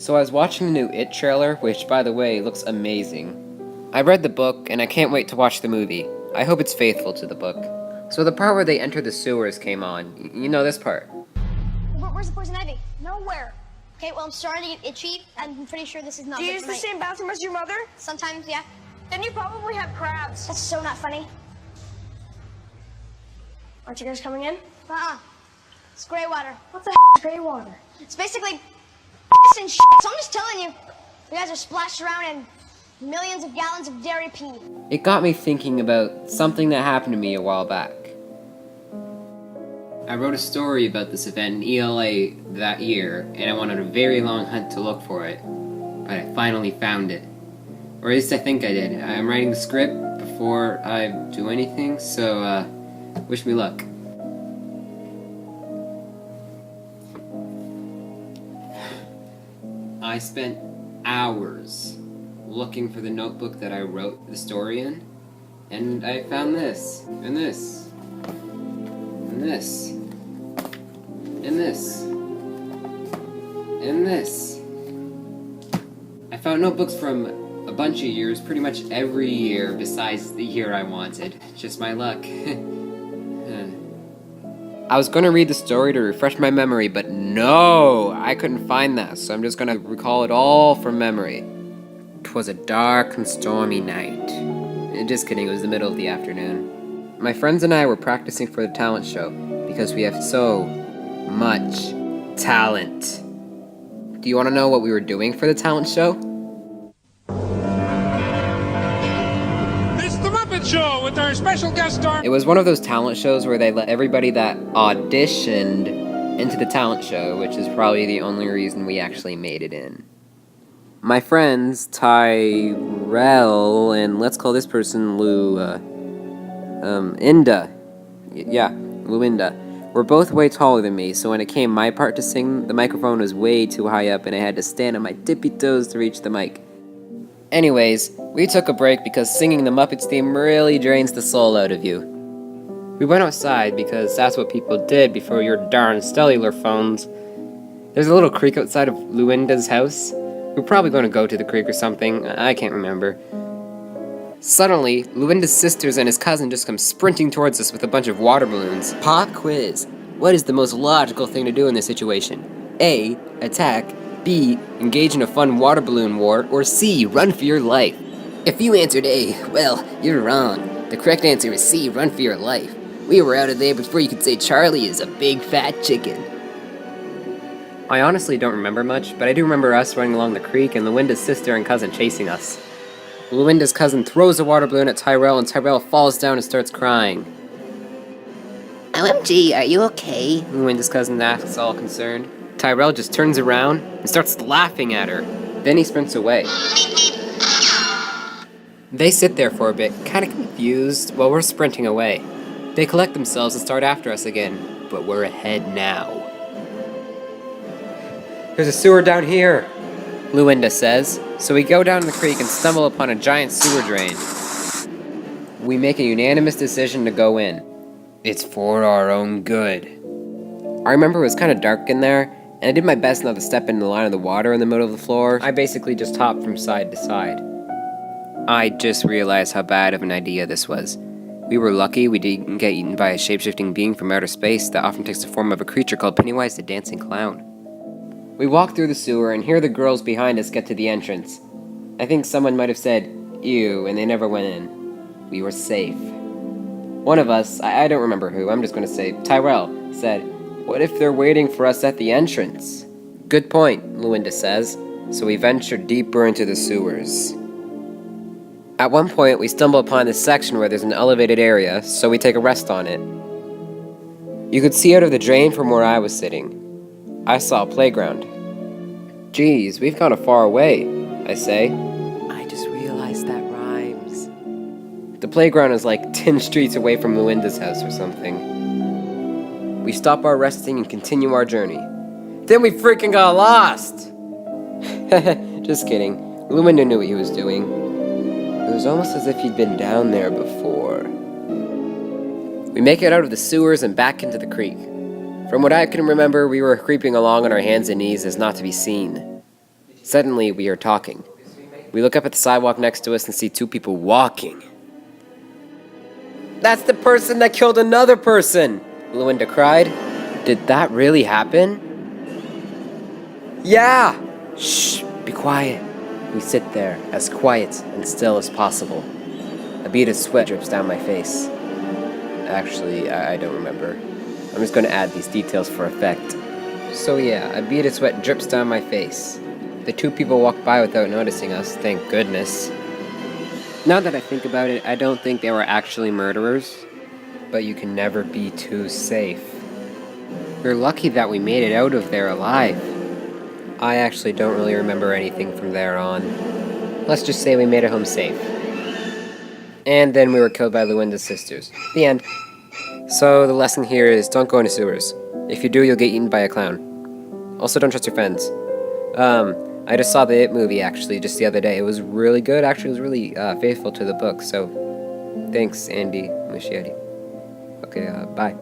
So I was watching the new It trailer, which, by the way, looks amazing. I read the book, and I can't wait to watch the movie. I hope it's faithful to the book. So the part where they enter the sewers came on. You know this part. Where's the poison ivy? Nowhere. Okay, well, I'm starting to get itchy. I'm pretty sure this is not Do you good use for the my- same bathroom as your mother? Sometimes, yeah. Then you probably have crabs. That's so not funny. Aren't you guys coming in? Uh-uh. It's gray water. What the is gray water? It's basically and shit. So I'm just telling you, you guys are splashed around in millions of gallons of dairy pee. It got me thinking about something that happened to me a while back. I wrote a story about this event in ELA that year, and I went on a very long hunt to look for it. But I finally found it. Or at least I think I did. I'm writing the script before I do anything, so wish me luck. I spent hours looking for the notebook that I wrote the story in, and I found this, and this, and this, and this, and this. I found notebooks from a bunch of years, pretty much every year besides the year I wanted. Just my luck. I was gonna read the story to refresh my memory, but no! I couldn't find that, so I'm just gonna recall it all from memory. 'Twas a dark and stormy night. Just kidding, it was the middle of the afternoon. My friends and I were practicing for the talent show, because we have so much talent. Do you want to know what we were doing for the talent show? It's the Muppet Show with our special guest star. It was one of those talent shows where they let everybody that auditioned into the talent show, which is probably the only reason we actually made it in. My friends, Tyrell, and let's call this person Inda. Luinda. Were both way taller than me, so when it came my part to sing, the microphone was way too high up and I had to stand on my tippy toes to reach the mic. Anyways, we took a break because singing the Muppets theme really drains the soul out of you. We went outside because that's what people did before your darn cellular phones. There's a little creek outside of Luinda's house. We're probably going to go to the creek or something, I can't remember. Suddenly, Luinda's sisters and his cousin just come sprinting towards us with a bunch of water balloons. Pop quiz. What is the most logical thing to do in this situation? A. Attack. B. Engage in a fun water balloon war. Or C. Run for your life. If you answered A, well, you're wrong. The correct answer is C. Run for your life. We were out of there before you could say Charlie is a big fat chicken. I honestly don't remember much, but I do remember us running along the creek and Luinda's sister and cousin chasing us. Luinda's cousin throws a water balloon at Tyrell, and Tyrell falls down and starts crying. OMG, are you okay? Luinda's cousin asks, all concerned. Tyrell just turns around and starts laughing at her. Then he sprints away. They sit there for a bit, kind of confused, while we're sprinting away. They collect themselves and start after us again, but we're ahead now. There's a sewer down here, Luinda says, so we go down the creek and stumble upon a giant sewer drain. We make a unanimous decision to go in. It's for our own good. I remember it was kind of dark in there, and I did my best not to step into the line of the water in the middle of the floor. I basically just hopped from side to side. I just realized how bad of an idea this was. We were lucky we didn't get eaten by a shape-shifting being from outer space that often takes the form of a creature called Pennywise the Dancing Clown. We walk through the sewer and hear the girls behind us get to the entrance. I think someone might have said, ew, and they never went in. We were safe. One of us, I don't remember who, I'm just going to say, Tyrell, said, what if they're waiting for us at the entrance? Good point, Luinda says, so we venture deeper into the sewers. At one point, we stumble upon this section where there's an elevated area, so we take a rest on it. You could see out of the drain from where I was sitting. I saw a playground. Geez, we've gone a far away, I say. I just realized that rhymes. The playground is like 10 streets away from Luinda's house or something. We stop our resting and continue our journey. Then we freaking got lost! Just kidding. Luinda knew what he was doing. It was almost as if he'd been down there before. We make it out of the sewers and back into the creek. From what I can remember, we were creeping along on our hands and knees as not to be seen. Suddenly, we are talking. We look up at the sidewalk next to us and see two people walking. That's the person that killed another person! Luinda cried. Did that really happen? Yeah! Shh, be quiet. We sit there, as quiet and still as possible. A bead of sweat drips down my face. Actually, I don't remember. I'm just going to add these details for effect. So yeah, a bead of sweat drips down my face. The two people walked by without noticing us, thank goodness. Now that I think about it, I don't think they were actually murderers. But you can never be too safe. We're lucky that we made it out of there alive. I actually don't really remember anything from there on. Let's just say we made it home safe. And then we were killed by Luinda's sisters. The end. So the lesson here is don't go into sewers. If you do, you'll get eaten by a clown. Also, don't trust your friends. I just saw the It movie actually just the other day. It was really good. Actually, it was really faithful to the book. So, thanks, Andy Muschietti. Okay, bye.